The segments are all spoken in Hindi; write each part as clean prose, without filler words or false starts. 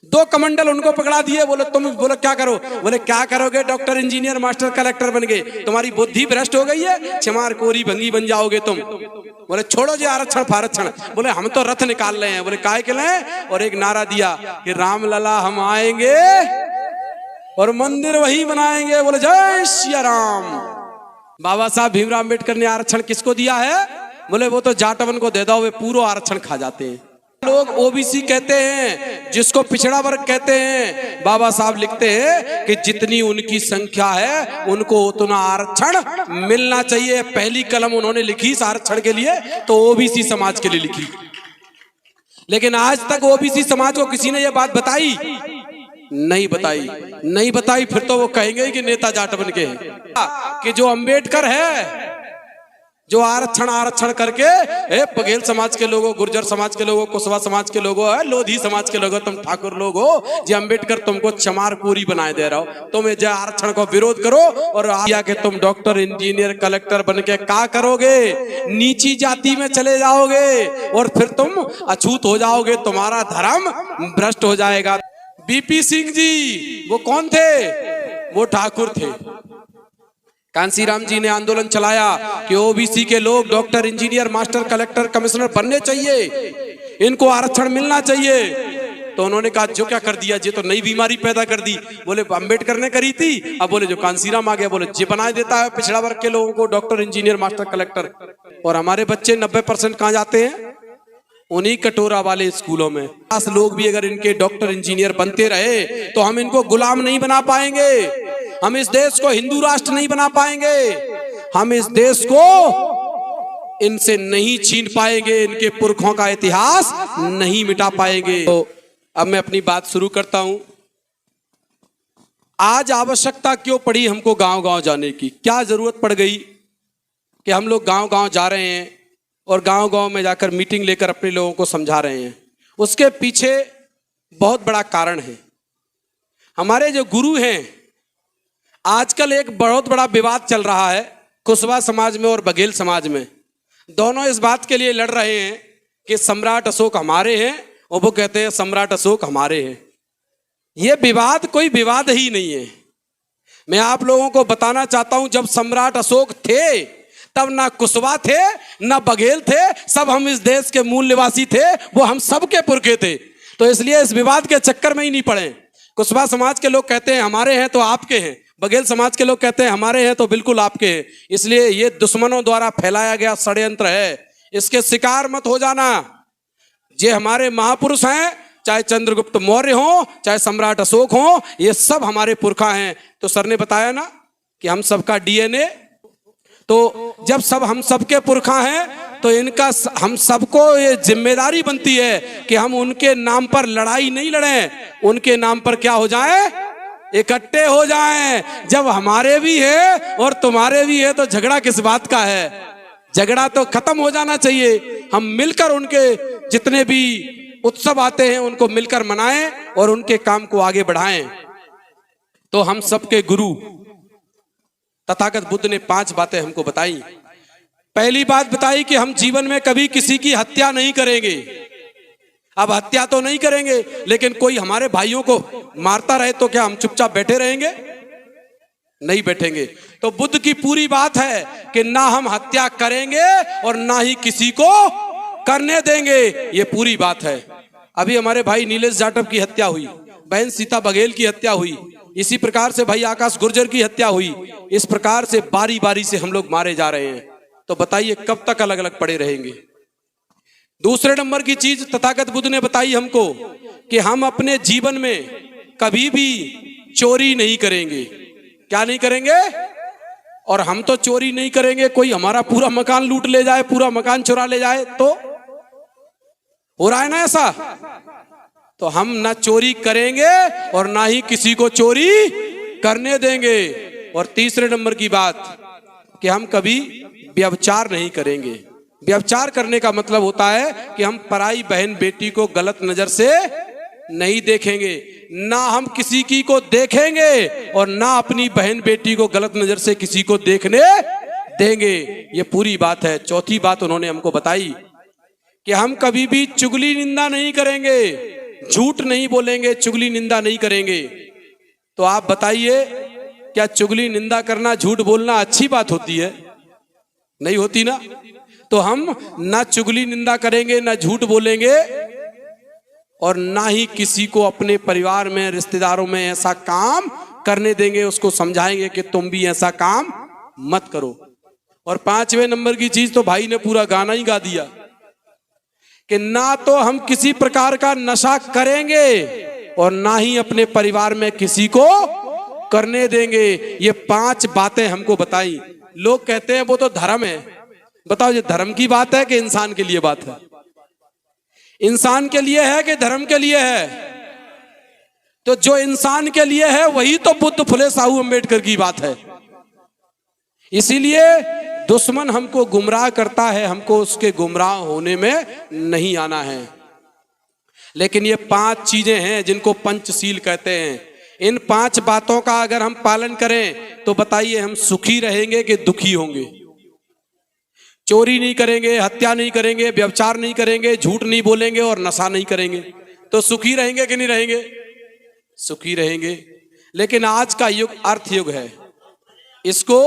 2 कमंडल उनको पकड़ा दिए, बोले तुम बोले क्या करो, बोले क्या करोगे, डॉक्टर इंजीनियर मास्टर कलेक्टर बन गए, तुम्हारी बुद्धि भ्रष्ट हो गई है, चमार कोरी भंगी बन जाओगे तुम। बोले छोड़ो जी आरक्षण फारक्षण, बोले हम तो रथ निकाल रहे हैं, बोले काय के लिए, और एक नारा दिया कि राम लला हम आएंगे और मंदिर वही बनाएंगे, बोले जय श्री राम। बाबा साहब भीमराव अम्बेडकर ने आरक्षण किसको दिया है, बोले वो तो जाटवन को दे दो, वे पूरा आरक्षण खा जाते हैं। लोग ओबीसी कहते हैं, जिसको पिछड़ा वर्ग कहते हैं। बाबा साहब लिखते हैं कि जितनी उनकी संख्या है उनको उतना आरक्षण मिलना चाहिए। पहली कलम उन्होंने लिखी इस आरक्षण के लिए तो ओबीसी समाज के लिए लिखी, लेकिन आज तक ओबीसी समाज को किसी ने यह बात बताई नहीं बताई। फिर तो वो कहेंगे कि नेता जाट बन के कि जो अंबेडकर है, जो आरक्षण करके बघेल समाज के लोगों, गुर्जर समाज के लोगों, कुशवा समाज के लोगों, लोधी समाज के लोगों, तुम ठाकुर लोग हो, जो अंबेडकर तुमको चमार पूरी बनाए दे रहा हो, तुम जो आरक्षण को विरोध करो और आया कि तुम डॉक्टर इंजीनियर कलेक्टर बन के क्या करोगे, नीची जाति में चले जाओगे और फिर तुम अछूत हो जाओगे, तुम्हारा धर्म भ्रष्ट हो जाएगा। बीपी सिंह जी वो कौन थे, वो ठाकुर थे। कांसीराम जी ने आंदोलन चलाया कि ओबीसी के लोग doctor engineer master collector commissioner बनने चाहिए, इनको आरक्षण मिलना चाहिए। तो उन्होंने कहा जो क्या कर दिया, ये तो नई बीमारी पैदा कर दी। बोले अम्बेडकर ने करी थी, अब बोले जो कांसीराम आ गया, बोले ये बनाए देता है पिछड़ा वर्ग के लोगों को डॉक्टर इंजीनियर मास्टर कलेक्टर। और हमारे बच्चे 90% कहाँ जाते हैं, उन्हीं कटोरा वाले स्कूलों में। 10 लोग भी अगर इनके डॉक्टर इंजीनियर बनते रहे तो हम इनको गुलाम नहीं बना पाएंगे, हम इस देश को हिंदू राष्ट्र नहीं बना पाएंगे, हम इस देश को इनसे नहीं छीन पाएंगे, इनके पुरखों का इतिहास नहीं मिटा पाएंगे। तो अब मैं अपनी बात शुरू करता हूं। आज आवश्यकता क्यों पड़ी हमको गांव-गांव जाने की, क्या जरूरत पड़ गई कि हम लोग गांव-गांव जा रहे हैं और गांव-गांव में जाकर मीटिंग लेकर अपने लोगों को समझा रहे हैं। उसके पीछे बहुत बड़ा कारण है। हमारे जो गुरु हैं, आजकल एक बहुत बड़ा विवाद चल रहा है कुशवा समाज में और बघेल समाज में। दोनों इस बात के लिए लड़ रहे हैं कि सम्राट अशोक हमारे हैं और वो कहते हैं सम्राट अशोक हमारे हैं। ये विवाद कोई विवाद ही नहीं है। मैं आप लोगों को बताना चाहता हूं, जब सम्राट अशोक थे तब ना कुशवा थे ना बघेल थे, सब हम इस देश के मूल निवासी थे, वो हम सबके पुरखे थे। तो इसलिए इस विवाद के चक्कर में ही नहीं पड़े। कुशवा समाज के लोग कहते हैं हमारे हैं तो आपके हैं, बघेल समाज के लोग कहते हैं हमारे हैं तो बिल्कुल आपके हैं। इसलिए ये दुश्मनों द्वारा फैलाया गया षड्यंत्र है, इसके शिकार मत हो जाना। ये हमारे महापुरुष हैं, चाहे चंद्रगुप्त मौर्य हो, चाहे सम्राट अशोक हो, ये सब हमारे पुरखा हैं। तो सर ने बताया ना कि हम सबका डीएनए, तो जब सब हम सबके पुरखा हैं तो इनका हम सबको ये जिम्मेदारी बनती है कि हम उनके नाम पर लड़ाई नहीं लड़ें, उनके नाम पर क्या हो जाएं, इकट्ठे हो जाएं। जब हमारे भी है और तुम्हारे भी है तो झगड़ा किस बात का है, झगड़ा तो खत्म हो जाना चाहिए। हम मिलकर उनके जितने भी उत्सव आते हैं उनको मिलकर मनाएं और उनके काम को आगे बढ़ाएं। तो हम सबके गुरु तथागत बुद्ध ने 5 बातें हमको बताई। पहली बात बताई कि हम जीवन में कभी किसी की हत्या नहीं करेंगे। अब हत्या तो नहीं करेंगे, लेकिन कोई हमारे भाइयों को मारता रहे तो क्या हम चुपचाप बैठे रहेंगे? नहीं बैठेंगे। तो बुद्ध की पूरी बात है कि ना हम हत्या करेंगे और ना ही किसी को करने देंगे, ये पूरी बात है। अभी हमारे भाई नीलेश जाटव की हत्या हुई, बहन सीता बघेल की हत्या हुई, इसी प्रकार से भाई आकाश गुर्जर की हत्या हुई। इस प्रकार से बारी बारी से हम लोग मारे जा रहे हैं। तो बताइए कब तक अलग अलग पड़े रहेंगे? दूसरे नंबर की चीज तथागत बुद्ध ने बताई हमको कि हम अपने जीवन में कभी भी चोरी नहीं करेंगे। क्या नहीं करेंगे? और हम तो चोरी नहीं करेंगे, कोई हमारा पूरा मकान लूट ले जाए, पूरा मकान चुरा ले जाए तो हो रहा है ना ऐसा? तो हम ना चोरी करेंगे और ना ही किसी को चोरी करने देंगे। और तीसरे नंबर की बात कि हम कभी व्यभिचार नहीं करेंगे। व्यभिचार करने का मतलब होता है कि हम पराई बहन बेटी को गलत नजर से नहीं देखेंगे, ना हम किसी की को देखेंगे और ना अपनी बहन बेटी को गलत नजर से किसी को देखने देंगे। ये पूरी बात है। चौथी बात उन्होंने हमको बताई कि हम कभी भी चुगली निंदा नहीं करेंगे। झूठ नहीं बोलेंगे, चुगली निंदा नहीं करेंगे, तो आप बताइए क्या चुगली निंदा करना, झूठ बोलना अच्छी बात होती है? नहीं होती ना। तो हम ना चुगली निंदा करेंगे, ना झूठ बोलेंगे, और ना ही किसी को अपने परिवार में, रिश्तेदारों में ऐसा काम करने देंगे, उसको समझाएंगे कि तुम भी ऐसा काम मत करो। और 5वें नंबर की चीज तो भाई ने पूरा गाना ही गा दिया कि ना तो हम किसी प्रकार का नशा करेंगे और ना ही अपने परिवार में किसी को करने देंगे। ये 5 बातें हमको बताई। लोग कहते हैं वो तो धर्म है। बताओ ये धर्म की बात है कि इंसान के लिए बात है? इंसान के लिए है कि धर्म के लिए है? तो जो इंसान के लिए है वही तो बुद्ध, फुले, साहू, अंबेडकर की बात है। इसीलिए दुश्मन हमको गुमराह करता है, हमको उसके गुमराह होने में नहीं आना है। लेकिन ये 5 चीजें हैं जिनको पंचशील कहते हैं। इन 5 बातों का अगर हम पालन करें तो बताइए हम सुखी रहेंगे कि दुखी होंगे? चोरी नहीं करेंगे, हत्या नहीं करेंगे, व्यभिचार नहीं करेंगे, झूठ नहीं बोलेंगे और नशा नहीं करेंगे, तो सुखी रहेंगे कि नहीं रहेंगे? सुखी रहेंगे। लेकिन आज का युग अर्थ युग है। इसको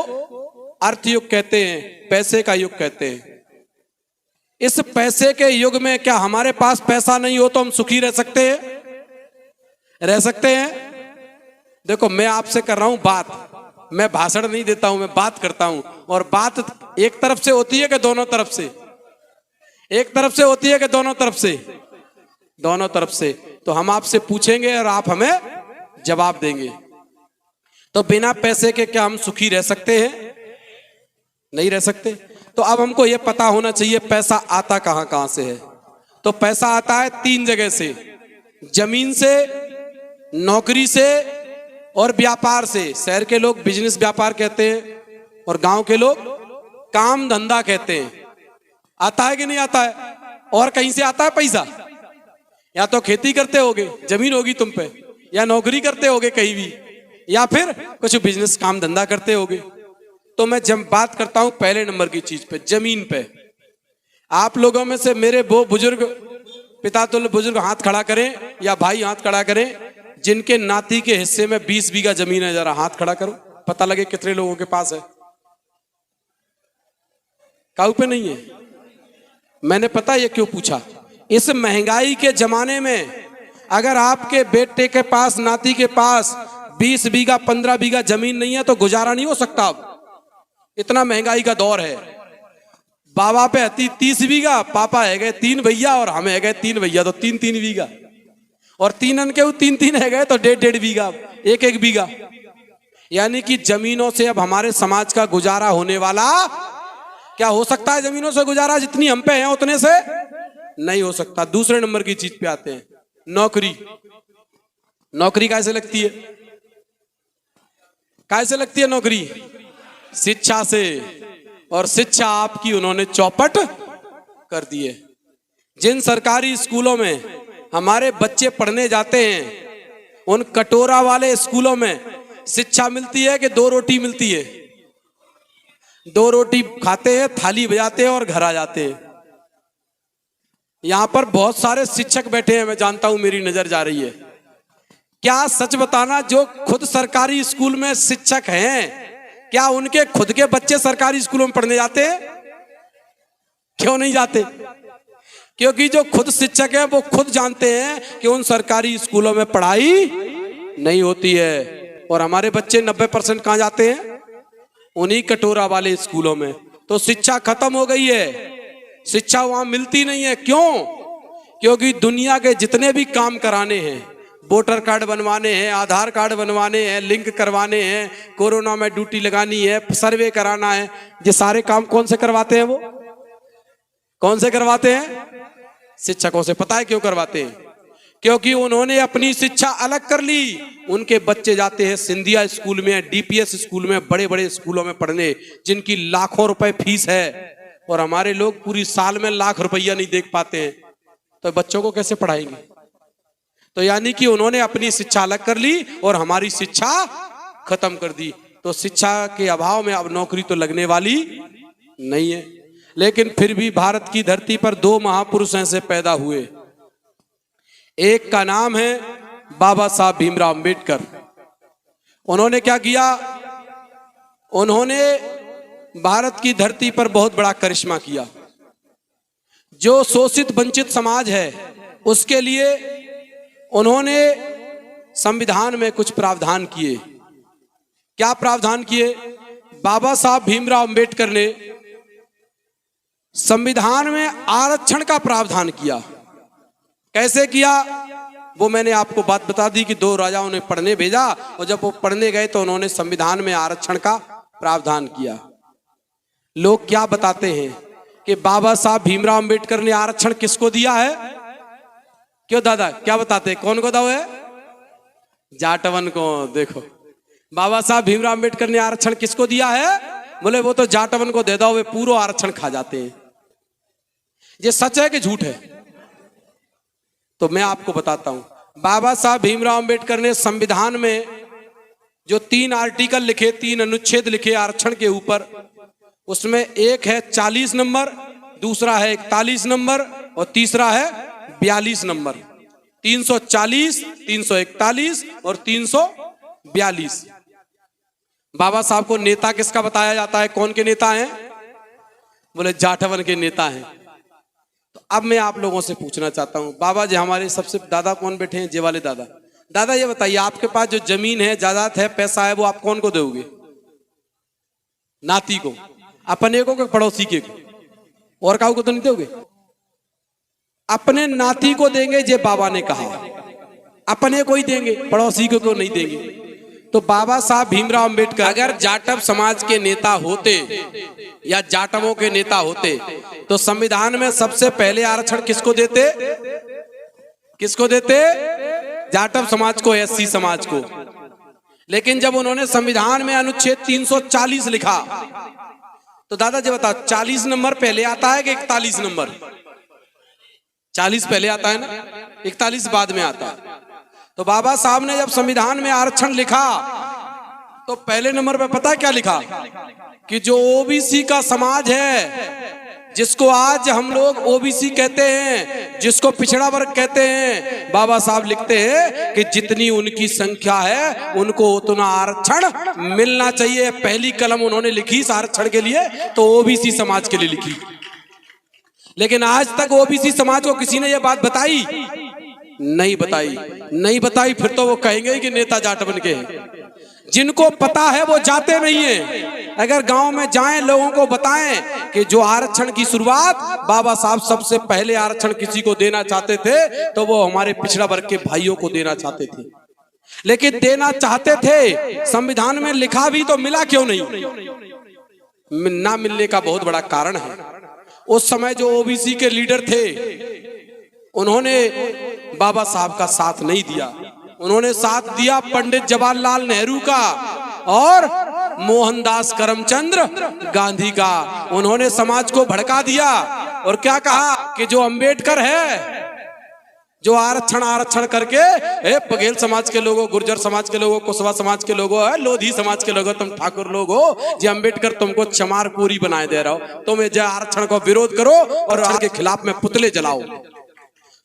अर्थ युग कहते हैं, पैसे का युग कहते हैं। इस पैसे के युग में क्या हमारे पास पैसा नहीं हो तो हम सुखी रह सकते हैं? रह सकते हैं? देखो मैं आपसे कर रहा हूं बात, मैं भाषण नहीं देता हूं, मैं बात करता हूं। और बात एक तरफ से होती है कि दोनों तरफ से? एक तरफ से होती है कि दोनों तरफ से? दोनों तरफ से। तो हम आपसे पूछेंगे और आप हमें जवाब देंगे। तो बिना पैसे के क्या हम सुखी रह सकते हैं? नहीं रह सकते। तो अब हमको यह पता होना चाहिए पैसा आता कहां कहां से है। तो पैसा आता है 3 जगह से, जमीन से, नौकरी से और व्यापार से। शहर के लोग बिजनेस व्यापार कहते हैं और गांव के लोग काम धंधा कहते हैं। आता है कि नहीं आता है? और कहीं से आता है पैसा? या तो खेती करते होगे, जमीन होगी तुम पे, या नौकरी करते होगे कहीं भी, या फिर कुछ बिजनेस काम धंधा करते होगे। तो मैं जब बात करता हूं पहले नंबर की चीज पे, जमीन पे। आप लोगों में से मेरे वो बुजुर्ग, पितातुल्य बुजुर्ग हाथ खड़ा करें या भाई हाथ खड़ा करें जिनके नाती के हिस्से में 20 बीघा जमीन है। जरा हाथ खड़ा करो, पता लगे कितने लोगों के पास है। काऊ पे नहीं है? मैंने पता ये क्यों पूछा? इस महंगाई के जमाने में अगर आपके बेटे के पास, नाती के पास 20 बीघा 15 बीघा जमीन नहीं है तो गुजारा नहीं हो सकता। इतना महंगाई का दौर है। बाबा पे 30 बीघा, पापा है गए 3 भैया और हम है गए 3 भैया, तो 3-3 बीघा, और 3 अन के 3-3 है गए तो 1.5 बीघा, 1-1 बीघा। यानी कि जमीनों से अब हमारे समाज का गुजारा होने वाला क्या हो सकता है? जमीनों से गुजारा जितनी हम पे है उतने से नहीं हो सकता। दूसरे नंबर की चीज पे आते हैं, नौकरी। नौकरी कैसे लगती है? कैसे लगती है नौकरी? शिक्षा से। और शिक्षा आपकी उन्होंने चौपट कर दी है। जिन सरकारी स्कूलों में हमारे बच्चे पढ़ने जाते हैं, उन कटोरा वाले स्कूलों में शिक्षा मिलती है कि 2 रोटी मिलती है? 2 रोटी खाते हैं, थाली बजाते हैं और घर आ जाते हैं। यहां पर बहुत सारे शिक्षक बैठे हैं, मैं जानता हूं, मेरी नजर जा रही है। क्या सच बताना, जो खुद सरकारी स्कूल में शिक्षक हैं, क्या उनके खुद के बच्चे सरकारी स्कूलों में पढ़ने जाते हैं? क्यों नहीं जाते? क्योंकि जो खुद शिक्षक हैं वो खुद जानते हैं कि उन सरकारी स्कूलों में पढ़ाई नहीं होती है। और हमारे बच्चे 90% कहां जाते हैं? उन्हीं कटोरा वाले स्कूलों में। तो शिक्षा खत्म हो गई है, शिक्षा वहां मिलती नहीं है। क्यों? क्योंकि दुनिया के जितने भी काम कराने हैं, वोटर कार्ड बनवाने हैं, आधार कार्ड बनवाने हैं, लिंक करवाने हैं, कोरोना में ड्यूटी लगानी है, सर्वे कराना है, ये सारे काम कौन से करवाते हैं? वो कौन से करवाते हैं? शिक्षकों से। पता है क्यों करवाते हैं? क्योंकि उन्होंने अपनी शिक्षा अलग कर ली। उनके बच्चे जाते हैं सिंधिया स्कूल में, डीपीएस स्कूल में, बड़े बड़े स्कूलों में पढ़ने, जिनकी लाखों रुपए फीस है। और हमारे लोग पूरी साल में लाख रुपया नहीं देख पाते हैं, तो बच्चों को कैसे पढ़ाएंगे? तो यानी कि उन्होंने अपनी शिक्षा अलग कर ली और हमारी शिक्षा खत्म कर दी। तो शिक्षा के अभाव में अब नौकरी तो लगने वाली नहीं है। लेकिन फिर भी भारत की धरती पर 2 महापुरुष ऐसे पैदा हुए, एक का नाम है बाबा साहब भीमराव अंबेडकर। उन्होंने क्या किया? उन्होंने भारत की धरती पर बहुत बड़ा करिश्मा किया। जो शोषित वंचित समाज है उसके लिए उन्होंने संविधान में कुछ प्रावधान किए। क्या प्रावधान किए? बाबा साहब भीमराव अंबेडकर ने संविधान में आरक्षण का प्रावधान किया। कैसे किया? वो मैंने आपको बात बता दी कि दो राजाओं ने पढ़ने भेजा और जब वो पढ़ने गए तो उन्होंने संविधान में आरक्षण का प्रावधान किया। लोग क्या बताते हैं कि बाबा साहब भीमराव अंबेडकर ने आरक्षण किसको दिया है? क्यों दादा, क्या बताते हैं? कौन को दाव है? जाटवन को। देखो, बाबा साहब भीमराव अंबेडकर ने आरक्षण किसको दिया है? बोले वो तो जाटवन को दे दो, वे पूरा आरक्षण खा जाते हैं। ये सच है कि झूठ है? तो मैं आपको बताता हूं। बाबा साहब भीमराव अंबेडकर ने संविधान में जो 3 आर्टिकल लिखे, 3 अनुच्छेद लिखे आरक्षण के ऊपर, उसमें एक है 40 नंबर, दूसरा है 41 नंबर और तीसरा है 42 नंबर। 340, 341 और 342। बाबा साहब को नेता किसका बताया जाता है? कौन के नेता हैं? बोले जाटवन के नेता हैं। तो अब मैं आप लोगों से पूछना चाहता हूं, बाबा जी हमारे सबसे दादा कौन बैठे हैं? जे वाले दादा। दादा ये बताइए, आपके पास जो जमीन है, जायदाद है, पैसा है, वो आप कौन को दोगे? नाती को, अपने को, पड़ोसी के को? और काऊ को तो नहीं दोगे? अपने नाती को देंगे, जे बाबा ने कहा। अपने को ही देंगे, पड़ोसी को नहीं देंगे। तो बाबा साहब भीमराव अंबेडकर अगर जाटव समाज के नेता होते या जाटवों के नेता होते तो संविधान में सबसे पहले आरक्षण किसको देते? किसको देते? जाटव समाज को, एससी समाज को। लेकिन जब उन्होंने संविधान में अनुच्छेद 340 लिखा तो दादाजी बताओ, 40 नंबर पहले आता है कि 41 नंबर? 40 पहले आता है ना, 41 बाद में आता है। तो बाबा साहब ने जब संविधान में आरक्षण लिखा तो पहले नंबर पे पता है क्या लिखा? कि जो ओबीसी का समाज है, जिसको आज हम लोग ओबीसी कहते हैं, जिसको पिछड़ा वर्ग कहते हैं, बाबा साहब लिखते हैं कि जितनी उनकी संख्या है उनको उतना आरक्षण मिलना चाहिए। पहली कलम उन्होंने लिखी इस आरक्षण के लिए तो ओबीसी समाज के लिए लिखी। लेकिन आज तक ओबीसी समाज को किसी ने यह बात बताई? नहीं बताई। नहीं बताई, फिर तो वो कहेंगे कि नेता जाटवन के हैं। जिनको पता है वो जाते नहीं है। अगर गांव में जाएं, लोगों को बताएं कि जो आरक्षण की शुरुआत बाबा साहब सबसे पहले आरक्षण किसी को देना चाहते थे तो वो हमारे पिछड़ा वर्ग के भाइयों को देना चाहते थे। लेकिन देना चाहते थे, संविधान में लिखा भी, तो मिला क्यों नहीं? ना मिलने का बहुत बड़ा कारण है, उस समय जो ओबीसी के लीडर थे उन्होंने बाबा साहब का साथ नहीं दिया। उन्होंने साथ दिया पंडित जवाहरलाल नेहरू का और मोहनदास करमचंद्र गांधी का। उन्होंने समाज को भड़का दिया और क्या कहा कि जो अंबेडकर है, जो आरक्षण करके पघेल समाज के लोगों, गुर्जर समाज के लोगों, कुशवा समाज के लोगों, लोधी समाज के लोगों, तुम ठाकुर लोग हो, जी अंबेडकर तुमको चमारपुरी बनाए दे रहा हो, तुम जो आरक्षण को विरोध करो और आरक्षण के खिलाफ में पुतले जलाओ।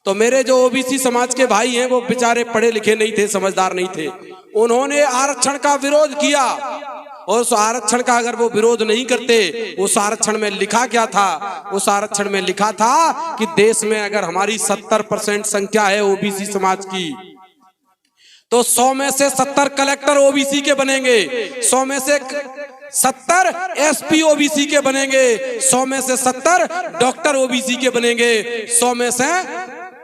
तो मेरे जो ओबीसी समाज के भाई हैं वो बेचारे पढ़े लिखे नहीं थे, समझदार नहीं थे, उन्होंने आरक्षण का विरोध किया। और उस आरक्षण का अगर वो विरोध नहीं करते, उस आरक्षण में लिखा क्या था? उस आरक्षण में लिखा था कि देश में अगर हमारी 70% संख्या है ओबीसी समाज की तो 100 में से 70 कलेक्टर ओबीसी के बनेंगे, 100 में से 70 एसपी ओबीसी के बनेंगे, 100 में से 70 डॉक्टर ओबीसी के बनेंगे, 100 में से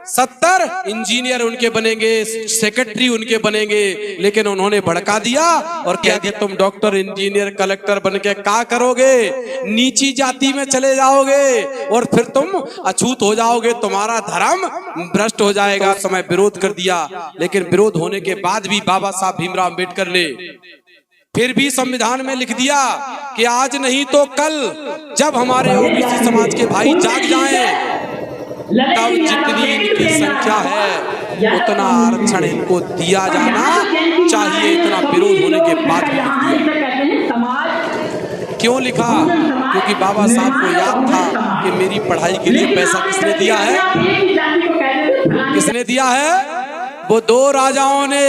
70 इंजीनियर उनके बनेंगे, सेक्रेटरी उनके बनेंगे। लेकिन उन्होंने भड़का दिया और कह दिया तुम डॉक्टर, इंजीनियर, कलेक्टर बन के क्या करोगे? नीची जाति में चले जाओगे और फिर तुम अछूत हो जाओगे, तुम्हारा धर्म भ्रष्ट हो जाएगा। तो समय विरोध कर दिया, लेकिन विरोध होने के बाद भी बाबा साहब भीमराव अंबेडकर ने फिर भी संविधान में लिख दिया कि आज नहीं तो कल जब हमारे ओबीसी समाज के भाई जाग जाएं तब जितनी इनकी संख्या है उतना आरक्षण इनको दिया जाना चाहिए। इतना विरोध होने के बाद भी लिख दिया। क्यों लिखा? क्योंकि बाबा साहब को याद था कि मेरी पढ़ाई के लिए पैसा किसने दिया है? किसने दिया है? वो दो राजाओं ने,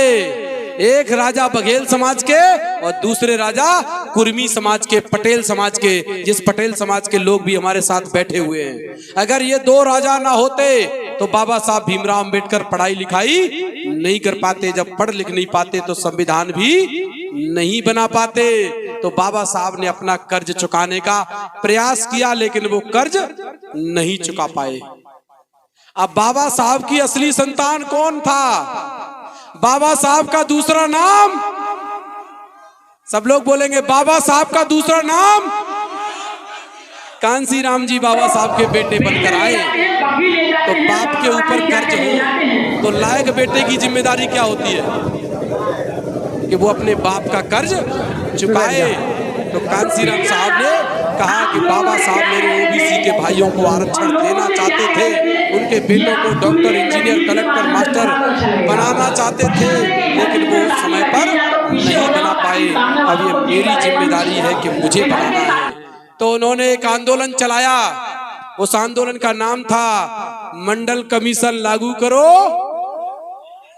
एक राजा बघेल समाज के और दूसरे राजा कुर्मी समाज के, पटेल समाज के, जिस पटेल समाज के लोग भी हमारे साथ बैठे हुए हैं। अगर ये दो राजा ना होते तो बाबा साहब भीमराव अंबेडकर पढ़ाई लिखाई नहीं कर पाते। जब पढ़ लिख नहीं पाते तो संविधान भी नहीं बना पाते। तो बाबा साहब ने अपना कर्ज चुकाने का प्रयास किया, लेकिन वो कर्ज नहीं चुका पाए। अब बाबा साहब की असली संतान कौन था? बाबा साहब का दूसरा नाम, सब लोग बोलेंगे बाबा साहब का दूसरा नाम, कांसी राम जी बाबा साहब के बेटे बनकर आए। तो बाप के ऊपर कर्ज हो तो लायक बेटे की जिम्मेदारी क्या होती है कि वो अपने बाप का कर्ज चुकाए। तो कांसीराम साहब ने कहा कि बाबा साहब मेरे ओबीसी के भाइयों को आरक्षण देना चाहते थे, उनके बेटों को डॉक्टर, इंजीनियर, कलेक्टर, मास्टर बनाना चाहते थे, लेकिन वो उस समय पर नहीं बना पाए। अब ये मेरी जिम्मेदारी है कि मुझे बनाना है। तो उन्होंने एक आंदोलन चलाया। उस आंदोलन का नाम था मंडल कमीशन लागू करो।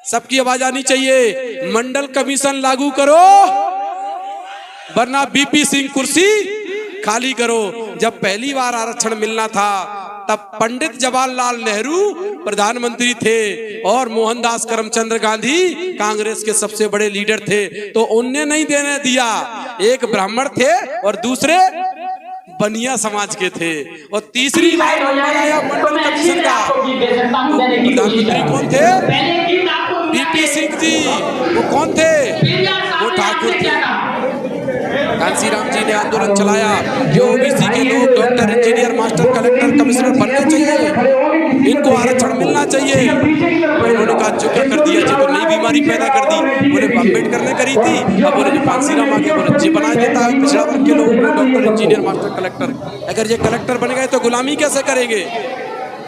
सबकी आवाज आनी चाहिए, मंडल कमीशन लागू करो वरना बीपी सिंह कुर्सी खाली करो। जब पहली बार आरक्षण मिलना था तब पंडित जवाहरलाल नेहरू प्रधानमंत्री थे और मोहनदास करमचंद गांधी कांग्रेस के सबसे बड़े लीडर थे। तो उनने नहीं देने दिया। एक ब्राह्मण थे और दूसरे बनिया समाज के थे। और तीसरी बार नंबर आया मंडल कमीशन का। प्रधानमंत्री कौन थे? बीपी सिंह जी। वो कौन थे? वो ठाकुर थे। कांसीराम जी ने आंदोलन चलाया कि ओबीसी के लोग doctor, engineer, master, collector, commissioner बनने चाहिए, इनको आरक्षण मिलना चाहिए। उन्होंने कहा जो क्या कर दिया जी, तो नई बीमारी पैदा कर दी। बोले अम्बेडकर ने करी थी। अब बोले जो कांसीराम आके बोले जी बना देता है पिछड़ा वर्ग के लोगों को डॉक्टर, इंजीनियर, मास्टर, कलेक्टर। अगर ये कलेक्टर बन गए तो गुलामी कैसे करेंगे?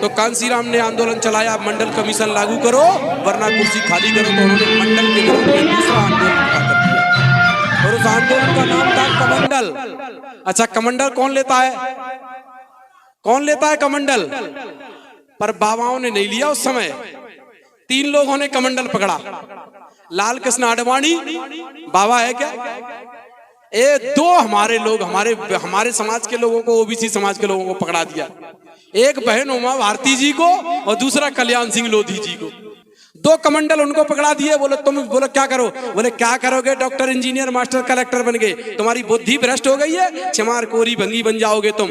तो कांसीराम ने आंदोलन चलाया, मंडल कमीशन लागू करो वरना कुर्सी खाली करो। तो उन्होंने मंडल के विरोध में दूसरा आंदोलन खड़ा कर दिया और उस आंदोलन का नाम था कमंडल। अच्छा, कमंडल कौन लेता है? कौन लेता है कमंडल? पर बाबाओं ने नहीं लिया। उस समय 3 लोगों ने कमंडल पकड़ा। लाल कृष्ण आडवाणी बाबा है क्या? 2 हमारे लोग, हमारे समाज के लोगों को, ओबीसी समाज के लोगों को पकड़ा दिया। एक बहन उमा भारती जी को और दूसरा कल्याण सिंह लोधी जी को। 2 कमंडल उनको पकड़ा दिए। बोले तुम, बोले क्या करो? बोले क्या करोगे? डॉक्टर, इंजीनियर, मास्टर, कलेक्टर बन गए, तुम्हारी बुद्धि भ्रष्ट हो गई है, चमार कोरी भंगी बन जाओगे तुम।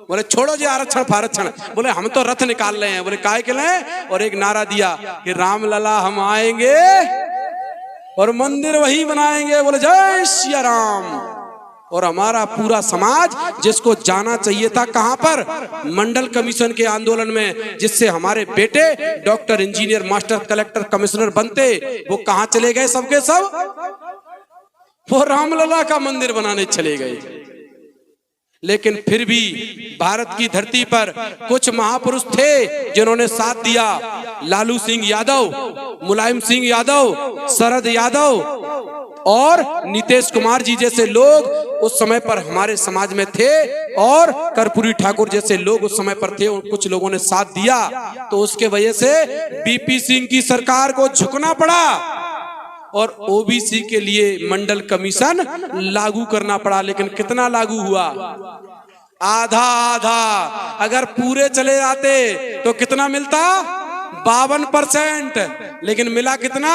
बोले छोड़ो जी आरक्षण फारक्षण। बोले हम तो रथ निकाल रहे हैं। बोले काय के लाए? और एक नारा दिया कि रामलला हम आएंगे और मंदिर वही बनाएंगे। बोले जय सिया राम। और हमारा पूरा समाज जिसको जाना चाहिए था कहां पर? मंडल कमीशन के आंदोलन में, जिससे हमारे बेटे doctor, engineer, master, collector, commissioner बनते, वो कहां चले गए? सबके सब वो रामलला का मंदिर बनाने चले गए। लेकिन फिर भी भारत की धरती पर कुछ महापुरुष थे जिन्होंने साथ दिया। लालू सिंह यादव, मुलायम सिंह यादव, शरद यादव और नीतीश कुमार जी जैसे लोग उस समय पर हमारे समाज में थे, और कर्पूरी ठाकुर जैसे लोग उस समय पर थे। कुछ लोगों ने साथ दिया, तो उसके वजह से बीपी सिंह की सरकार को झुकना पड़ा और ओबीसी के लिए मंडल कमीशन लागू करना पड़ा। लेकिन कितना लागू हुआ? आधा आधा। अगर पूरे चले जाते तो कितना मिलता? 52%। लेकिन मिला कितना?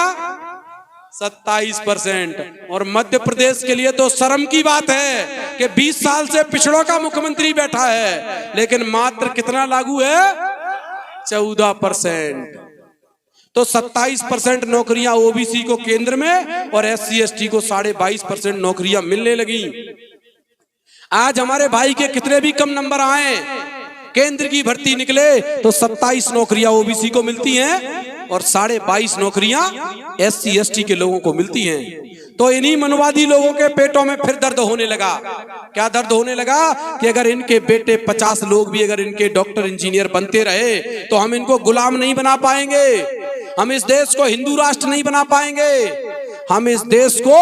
27%। और मध्य प्रदेश के लिए तो शर्म की बात है कि 20 साल से पिछड़ों का मुख्यमंत्री बैठा है, लेकिन मात्र कितना लागू है? 14%। तो 27% नौकरियां ओबीसी को केंद्र में और SC ST को 22.5% नौकरियां मिलने लगी। आज हमारे भाई के कितने भी कम नंबर आए, केंद्र की भर्ती निकले तो 27 नौकरियां ओबीसी को मिलती हैं और 22.5 नौकरियां SC ST के लोगों को मिलती हैं। तो इन्हीं मनवादी लोगों के पेटों में फिर दर्द होने लगा। क्या दर्द होने लगा? कि अगर इनके बेटे 50 लोग भी अगर इनके डॉक्टर, इंजीनियर बनते रहे तो हम इनको गुलाम नहीं बना पाएंगे, हम इस देश को हिंदू राष्ट्र नहीं बना पाएंगे, हम इस देश को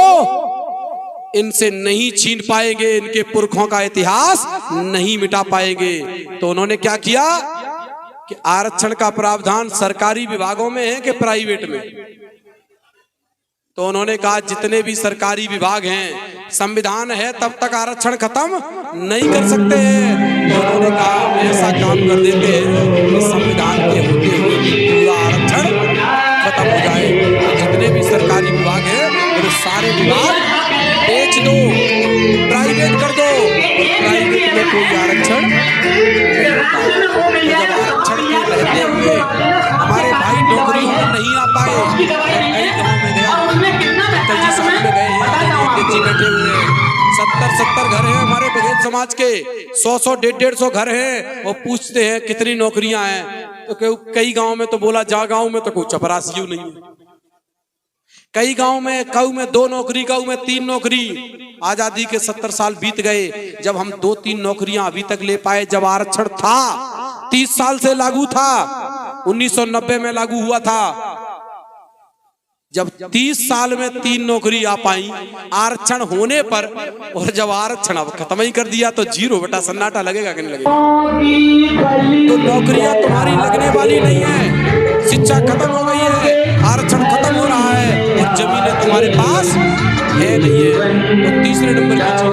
इनसे नहीं छीन पाएंगे, इनके पुरखों का इतिहास नहीं मिटा पाएंगे। तो उन्होंने क्या किया कि आरक्षण का प्रावधान सरकारी विभागों में है कि प्राइवेट में। तो उन्होंने कहा जितने भी सरकारी विभाग हैं, संविधान है तब तक आरक्षण खत्म नहीं कर सकते हैं। तो उन्होंने कहा हम ऐसा काम कर देते हैं कि संविधान के होते हुए भी पूरा आरक्षण खत्म हो जाए। तो जितने भी सरकारी विभाग हैं वो सारे विभाग बेच दो, प्राइवेट कर दो, और प्राइवेट में कोई आरक्षण नहीं होता। तो जब आरक्षण के रहते हुए हमारे भाई नौकरियों में नहीं आ पाए, कई गाँव में गया, अंकल जी साथ में गए हैं, जी बैठे हुए हैं, 70 घर हैं हमारे बघेल समाज के, 100 150 घर हैं, और पूछते हैं कितनी नौकरियां हैं। तो कई गांव में तो बोला जा गांव में तो कोई चपरासी नहीं है, कई गांव में कऊ में 2 नौकरी, कऊ में 3 नौकरी। आजादी के 70 साल बीत गए, जब हम 2-3 नौकरियां अभी तक ले पाए। जब आरक्षण था 30 साल से लागू था, 1990 में लागू हुआ था। जब 30 साल में 3 नौकरी आ पाई आरक्षण होने पर, और जब आरक्षण अब खत्म ही कर दिया तो 0 बेटा सन्नाटा लगेगा कि नहीं लगेगा। तो नौकरियां तुम्हारी लगने वाली नहीं है, शिक्षा खत्म हो गई है, आरक्षण खत्म हो रहा है, और जमीनें तुम्हारे पास है नहीं है। तो तीसरे नंबर की चीज